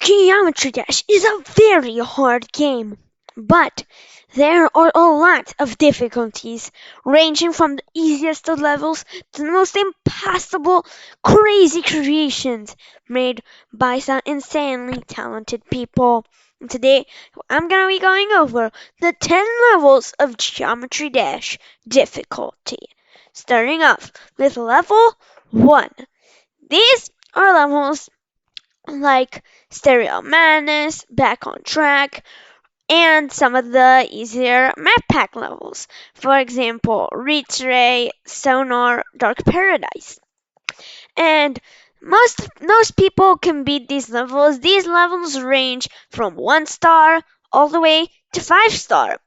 Geometry Dash is a very hard game, but there are a lot of difficulties, ranging from the easiest of levels to the most impossible, crazy creations made by some insanely talented people. And today, I'm gonna be going over the 10 levels of Geometry Dash difficulty. Starting off with level 1. These are levels like Stereo Madness, Back on Track, and some of the easier map pack levels. For example, Reach Ray, Sonar, Dark Paradise. And most people can beat these levels. These levels range from 1 star all the way to 5 star.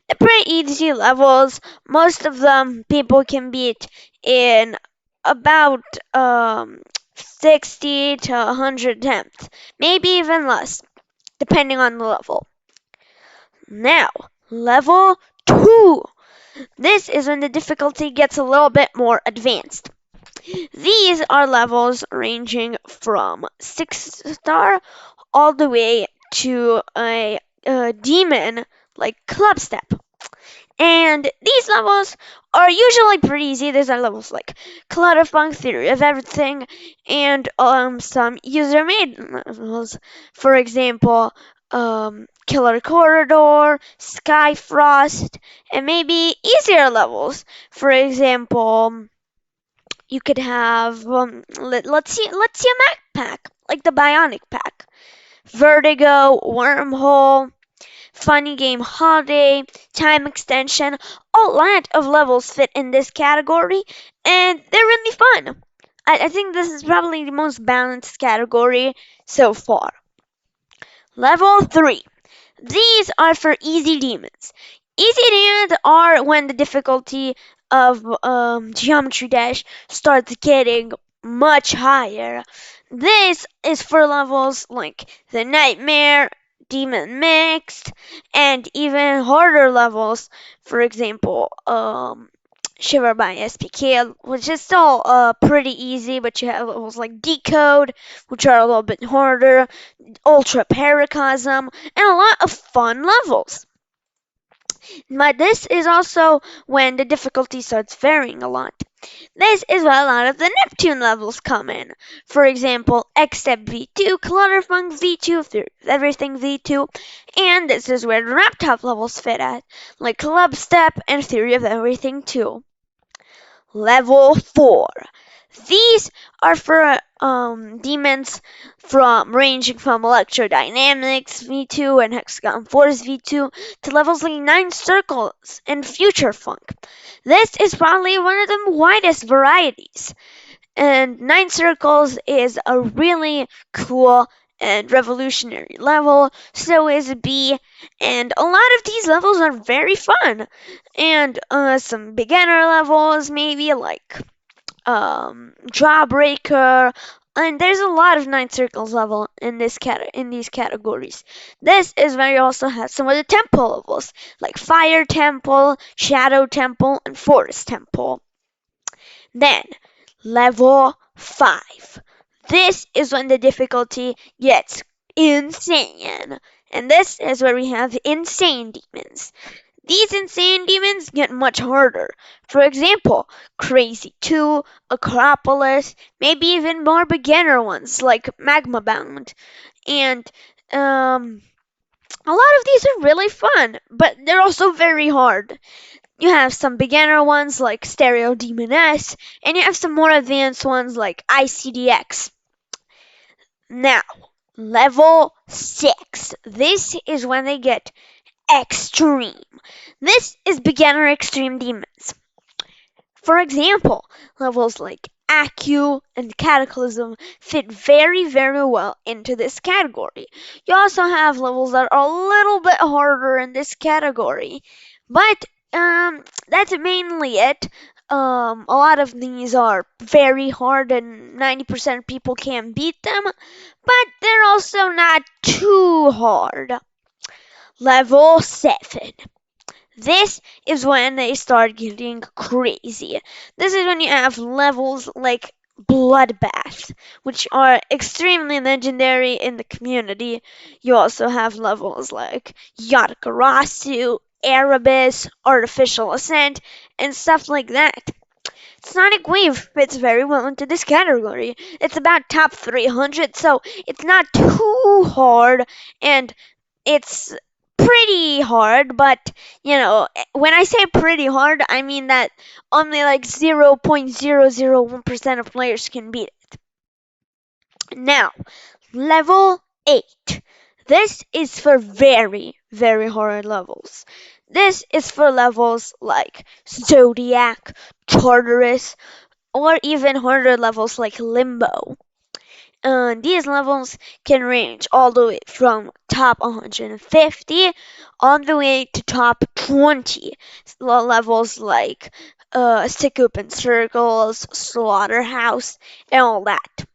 They're pretty easy levels. Most of them people can beat in about 60 to 100 attempts, maybe even less, depending on the level. Now, level 2. This is when the difficulty gets a little bit more advanced. These are levels ranging from 6 star all the way to a demon like Club Step. And these levels are usually pretty easy. These are levels like Clutterfunk, Theory of Everything, and some user-made levels. For example, Killer Corridor, Skyfrost, and maybe easier levels. For example, you could have let's see a Mac pack like the Bionic pack, Vertigo, Wormhole, Funny Game Holiday, Time Extension. A lot of levels fit in this category, and they're really fun. I think this is probably the most balanced category so far. Level 3. These are for easy demons. Easy demons are when the difficulty of Geometry Dash starts getting much higher. This is for levels like the Nightmare, Demon Mixed, and even harder levels. For example, Shiver by SPK, which is still pretty easy, but you have levels like Decode, which are a little bit harder, Ultra Paracosm, and a lot of fun levels. But this is also when the difficulty starts varying a lot. This is where a lot of the Neptune levels come in. For example, Xstep V2, Clutterfunk V2, Everything V2, and this is where the Laptop levels fit at, like Club Step and Theory of Everything 2. Level 4. These are for demons from ranging from Electrodynamics V2 and Hexagon Force V2 to levels like 9 Circles and Future Funk. This is probably one of the widest varieties. And 9 Circles is a really cool and revolutionary level, so is B, and a lot of these levels are very fun. And some beginner levels, maybe like Jawbreaker, and there's a lot of 9 Circles level in these categories. This is where you also have some of the temple levels, like Fire Temple, Shadow Temple, and Forest Temple. Then, level 5. This is when the difficulty gets insane. And this is where we have insane demons. These insane demons get much harder. For example, Crazy 2, Acropolis, maybe even more beginner ones like Magma Bound. And a lot of these are really fun, but they're also very hard. You have some beginner ones like Stereo Demon S, and you have some more advanced ones like ICDX. Now, level 6. This is when they get extreme. This is beginner extreme demons. For example, levels like Accu and Cataclysm fit very, very well into this category. You also have levels that are a little bit harder in this category, but that's mainly it. A lot of these are very hard and 90% of people can't beat them, but they're also not too hard. Level 7. This is when they start getting crazy. This is when you have levels like Bloodbath, which are extremely legendary in the community. You also have levels like Yatagarasu, Erebus, Artificial Ascent, and stuff like that. Sonic Wave fits very well into this category. It's about top 300, so it's not too hard, and it's pretty hard, but when I say pretty hard, I mean that only like 0.001% of players can beat it. Now, level 8. This is for very, very hard levels. This is for levels like Zodiac, Tartarus, or even harder levels like Limbo. These levels can range all the way from top 150 all the way to top 20. Levels like Stick Open Circles, Slaughterhouse, and all that.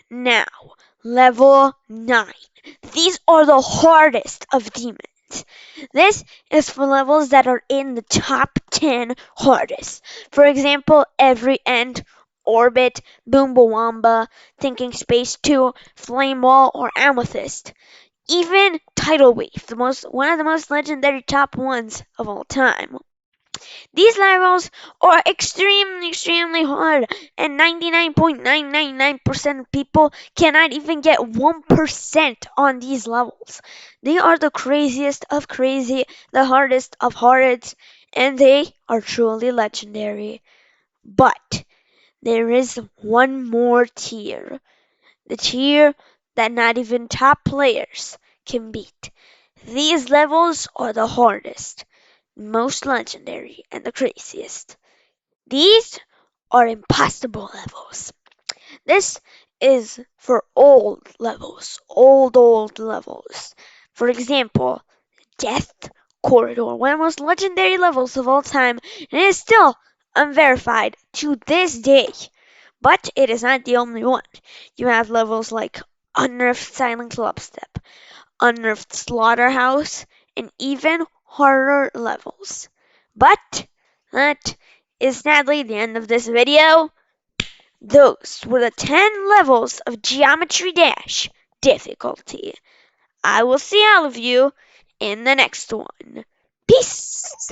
Now, level 9. These are the hardest of demons. This is for levels that are in the top 10 hardest. For example, Every End, Orbit, Boombawamba, Thinking Space 2, Flame Wall, or Amethyst. Even Tidal Wave, one of the most legendary top ones of all time. These levels are extremely, extremely hard, and 99.999% of people cannot even get 1% on these levels. They are the craziest of crazy, the hardest of hards, and they are truly legendary. But there is one more tier, the tier that not even top players can beat. These levels are the hardest, most legendary, and the craziest. These are impossible levels. This is for old levels, old levels. For example, Death Corridor, one of the most legendary levels of all time, and it is still unverified to this day. But it is not the only one. You have levels like Unnerved Silent Clubstep, Unnerved Slaughterhouse, and even harder levels. But that is sadly the end of this video. Those were the 10 levels of Geometry Dash difficulty. I will see all of you in the next one. Peace!